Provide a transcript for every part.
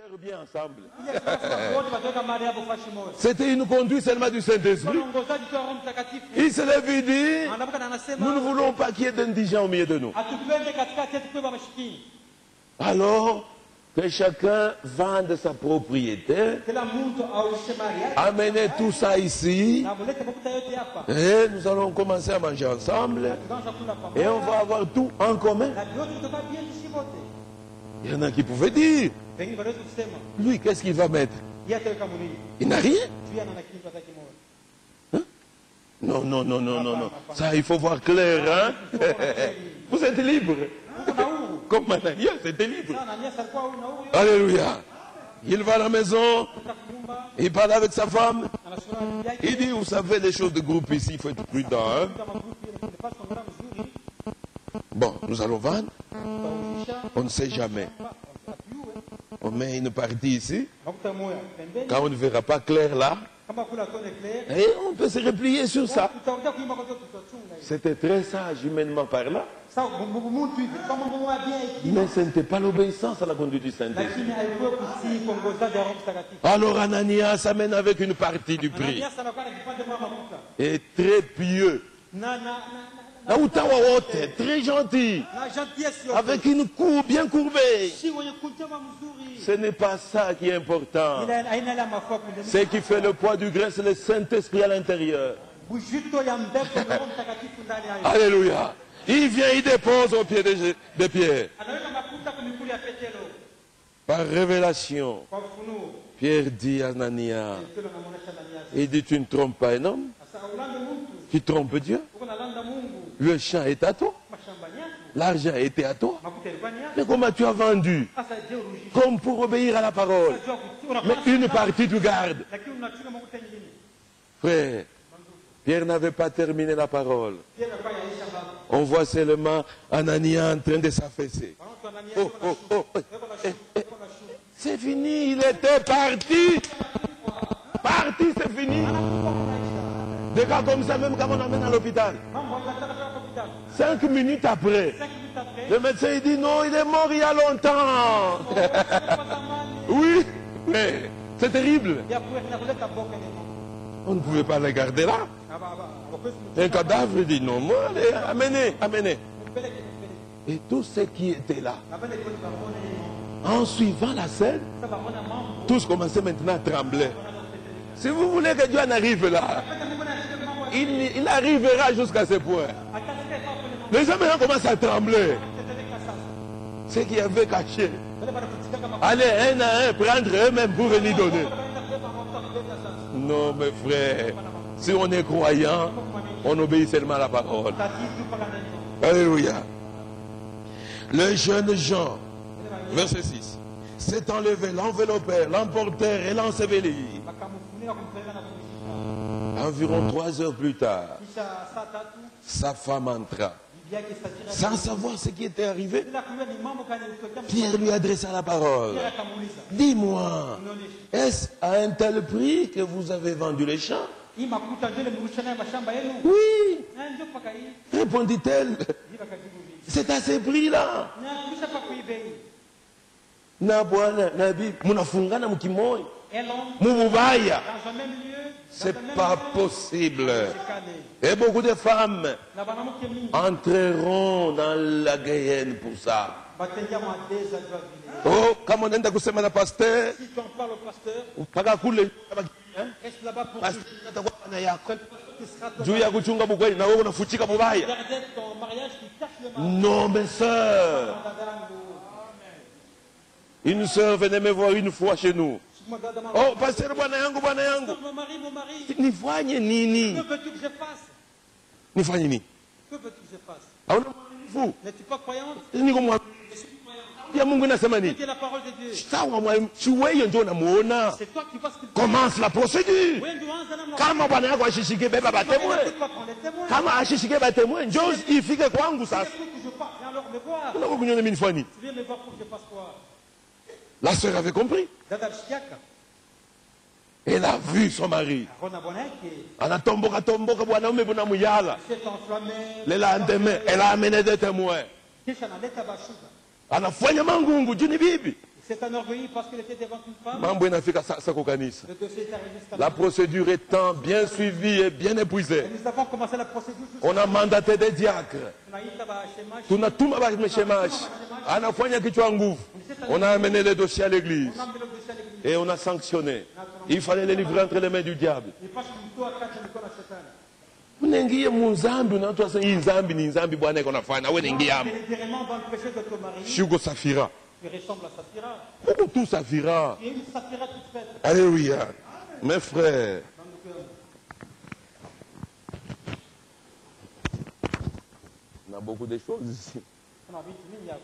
faire bien ensemble. C'était une conduite seulement du Saint-Esprit. Il se lève et dit, nous ne voulons pas qu'il y ait d'indigents au milieu de nous. Alors, que chacun vende sa propriété, amenez tout ça ici, et nous allons commencer à manger ensemble, et on va avoir tout en commun. Il y en a qui pouvaient dire, lui, qu'est-ce qu'il va mettre? Il n'a rien. Hein? Non, non, non, non, non, non. Ça, il faut voir clair, hein? Vous êtes libre. Comme Ananias, c'était libre. Alléluia. Il va à la maison, il parle avec sa femme, il dit, vous savez, les choses de groupe ici, il faut être prudent. Hein? Bon, nous allons vendre. On ne sait jamais. On met une partie ici. Quand on ne verra pas clair là, et on peut se replier sur ça. C'était très sage humainement parlant. Mais ce n'était pas l'obéissance à la conduite du Saint-Esprit. Alors Ananias amène avec une partie du prix. Et très pieux. Très gentil. Avec une courbe bien courbée. Ce n'est pas ça qui est important. Ce qui fait le poids du grain, c'est le Saint-Esprit à l'intérieur. Alléluia. Il vient, il dépose au pied de Pierre. Par révélation, Pierre dit à Ananias, il dit, tu ne trompes pas un homme, tu trompes Dieu. Le champ est à toi. L'argent était à toi. Mais comment tu as vendu? Comme pour obéir à la parole. Mais une partie tu gardes. Frère, Pierre n'avait pas terminé la parole. On voit seulement Ananias en train de s'affaisser. Oh, oh, oh. C'est fini, il était parti. Parti, c'est fini. Des cas comme ça, même quand on amène à l'hôpital. 5 minutes après, le médecin il dit non, il est mort il y a longtemps. Oui, mais c'est terrible. On ne pouvait pas le garder là. Un cadavre dit non, moi, allez, amenez, amenez. Et tous ceux qui étaient là, en suivant la scène, tous commençaient maintenant à trembler. Si vous voulez que Dieu en arrive là, il arrivera jusqu'à ce point. Les gens maintenant commencent à trembler. Ceux qui avaient caché, allez un à un prendre eux-mêmes pour venir donner. Non, mes frères, si on est croyant, on obéit seulement à la parole. Alléluia. Le jeune Jean, verset 6, s'est enlevé, l'enveloppèrent, l'emportèrent et l'ensevelit. Environ 3 heures plus tard, sa femme entra. Sans savoir ce qui était arrivé, Pierre lui adressa la parole. Dis-moi, est-ce à un tel prix que vous avez vendu les champs? Oui, répondit-elle. C'est à ces prix-là. C'est pas possible. Et beaucoup de femmes entreront dans la Guyenne pour ça. Oh, comme on est dans le pasteur, si tu en parles au pasteur, non, mes soeurs. Une soeur venait me voir une fois chez nous. Oh, pasteur, bwana yangu. mon mari. Nifanye nini? Que veux-tu que je fasse? Nifanye nini? Que veux-tu que je fasse? Vous. N'es-tu pas croyante? Je suis croyante. Ya Mungu nasema nini? C'est la parole de Dieu. Sawa wewe ndio unamuona. C'est toi qui fasses ce que tu Commence la procédure. fais. Kama bwana yako ashishike beba batemwe. Kama ashishike batemwe njoo ifike kwangu sasa. Unako kunyona mimi nifanye. Tu viens me voir pour que je fasse quoi? La sœur avait compris. Elle a vu son mari. Anatomboka bwanaume buna muyala. Le lendemain, elle a amené des témoins. Anafanya mangungu juu ni bibi. s'est enorgueilli parce qu'il était devant une femme. Mambo inafika sako kanisa. Le dossier est arrivé jusqu'à La procédure étant bien suivie et bien épuisée, Et nous avons commencé la procédure. on a mandaté des diacres. Tunaita bashemashi. Tunatuma bashemashi. Anafanya kichwa nguvu. On a amené les dossiers à l'église On a mis le dossier à l'église. et on a sanctionné. Il fallait les livrer entre les mains du diable. Il passe kumtoa kati ya mikono ya shetani. Unaingia munzambi unatoa sasa hii nzambi ni nzambi bwana iko nafanya wewe unaingia hapo. Délibérément dans le péché de ton mari. Shugo Safira. Tu ressembles à Saphira. Huko tu Safira. Tu es une Saphira toute faite. Alléluia. Mes frères, Dans le cœur. on a beaucoup de choses ici. On a vu tout le monde.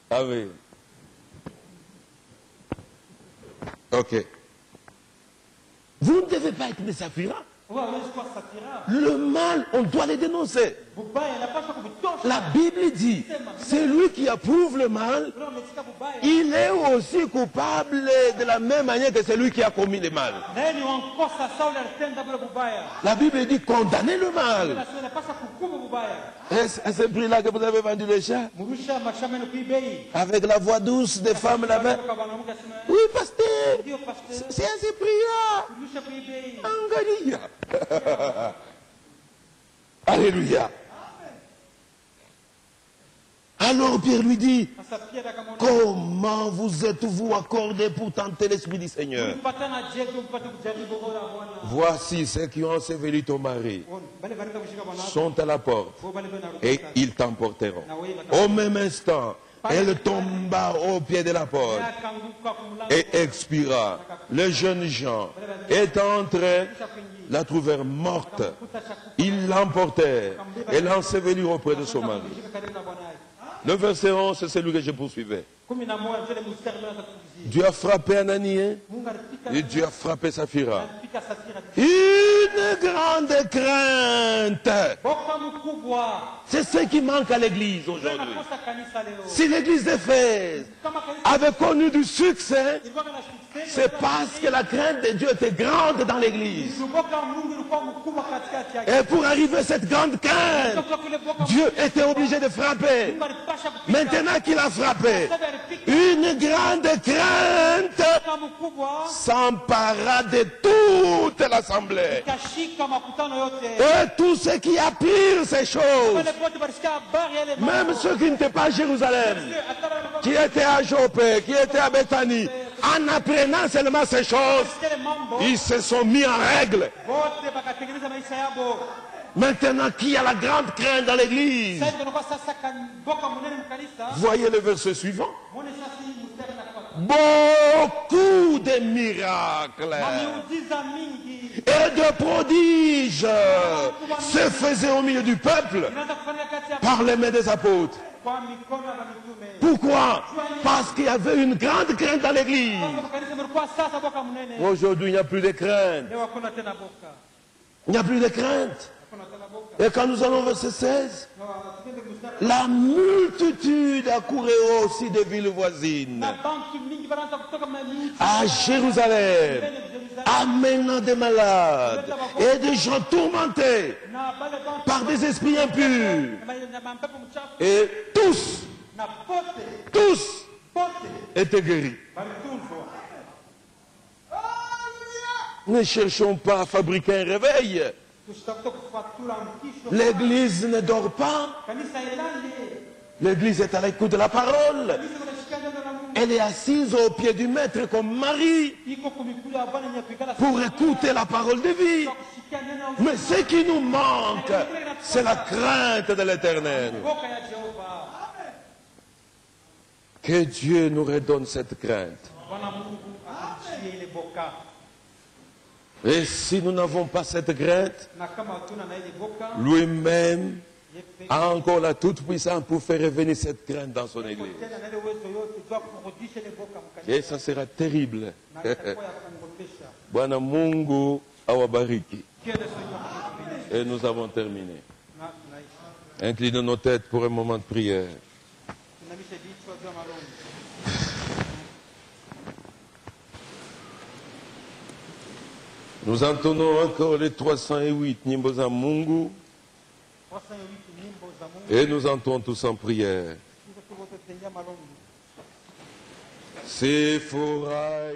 Ah oui. Ok. Vous ne devez pas être des Safira. Ouais, ouais, je crois Saphira. Le mal, on doit les dénoncer. Bubaya, n'a pas ça comme torche. La Bible dit, c'est lui qui approuve le mal, Non, mais c'est pas Bubaya. il est aussi coupable de la même manière que celui qui a commis le mal. Nani wankosa sawa alitenda bila Bubaya. La Bible dit, condamnez le mal. La sema napasa kuhukumu Bubaya. Est-ce à ce prix-là que vous avez vendu les chats? Murusha mashamba ni kuibei. Avec la voix douce des femmes là-bas? Kwa mwanamke asema, Oui, pasteur. ndio pastor. C'est à ce prix-là. Murusha kuibei. Angalia. Alléluia. Alors Pierre lui dit, Sasa Pierre akamwona, comment vous êtes-vous accordés pour tenter l'Esprit du Seigneur? mpatana je mpate kujaribu roho ya Bwana. Voici ceux qui ont enseveli ton mari Bale bale kushika Bwana. sont à la porte Bo bale bale et ils t'emporteront. Au même instant, elle tomba au pied de la porte akanguka kumlango. et expira. Les jeunes gens étant entrés, la trouvèrent morte. Ils l'emportèrent et l'ensevelirent auprès de son mari. Kushika karibu na Bwana yake. Le verset 11, c'est celui que je poursuivais. 11 ndio mstari wa kuzidi. Dieu a frappé Ananias Mungu alipika et Dieu a frappé Saphira. alipika Saphira. Une grande crainte. Boka mkubwa. C'est ce qui manque à l'église aujourd'hui. Nakosa kanisa leo. Si l'église d'Éphèse Kama kanisa avait connu du succès, ilikuwa na success. c'est parce que la crainte de Dieu était grande dans l'église. Boka Mungu ilikuwa mkubwa katikati yake. Et pour arriver à cette grande crainte, Kwa kule boka Dieu était obligé de frapper. Mungu alipasha kupika. Maintenant qu'il a frappé, Sasa alipika une grande crainte kama mkubwa. s'empara de toute l'assemblée. Kashika makutano yote. Et tous ceux qui apprirent ces choses, Wale wote walisikia habari yale mambo. même ceux qui n'étaient pas à Jérusalem, Hata wale qui étaient à Jopé, qui étaient à Bethanie, en apprenant seulement ces choses, walisikia mambo. ils se sont mis en règle. Wote bakatengeneza maisha yao. Maintenant qu'il y a la grande crainte dans l'église, Sasa ndio kwa sasa boka mnene mkanisa. voyez le verset suivant. Muone sasa hii mstari na kwa. Beaucoup de miracles Miujiza mingi. et de prodiges se faisaient au milieu du peuple Inaanza kufanya kati ya par les mains des apôtres. kwa mikono ya mitume. Pourquoi? Parce qu'il y avait une grande crainte dans l'église. Kanisa mlikuwa sasa boka mnene. Aujourd'hui, il n'y a plus de crainte. Leo hakuna tena boka. Il n'y a plus de crainte. Hakuna tena boka. Et quand nous allons au verset 16, Na tuende mstari. la multitude accourait aussi des villes voisines Na banki mingi wanaanza kutoka miji. à Jérusalem, amenant des malades et des gens tourmentés Na bale banki par des esprits impurs. na mampepo mchafu. Et tous Na pote. Pote. étaient guéris. Balitunzwa. Ne cherchons pas à fabriquer un réveil. Tusitafuta kufatura mkisho. L'église ne dort pas. Kanisa ilale. L'église est à l'écoute de la parole. Kanisa kunashika neno la Mungu. Elle est assise au pied du maître comme Marie Iko kumikulu ya Bwana nyapigala. pour écouter la parole de vie. Kushika neno. Mais ce qui nous manque, c'est la crainte de l'éternel. Boka ya Jehova. Que Dieu nous redonne cette crainte. Bwana Mungu atuchie ile boka. Et si nous n'avons pas cette crainte, Na kama hatuna na ile boka, lui-même yepe a encore la toute-puissance pour faire revenir cette crainte dans son église. tena na ile uwezo yote jua kurudisha ile boka mkanisa. Et ça sera terrible. Na itakuwa ya kuongotesha. Bwana Mungu awabariki. Kiele Seigneur kutubilisha. Et nous avons terminé. Na tunaisha. Inclinons nos têtes pour un moment de prière. Tunamisha vichwa vya maombi. Nous entonnons encore les 308 nyimbo za Mungu 308 nyimbo za Mungu. et nous entrons tous en prière. Hizo tu wote tutendea maombi. Sephora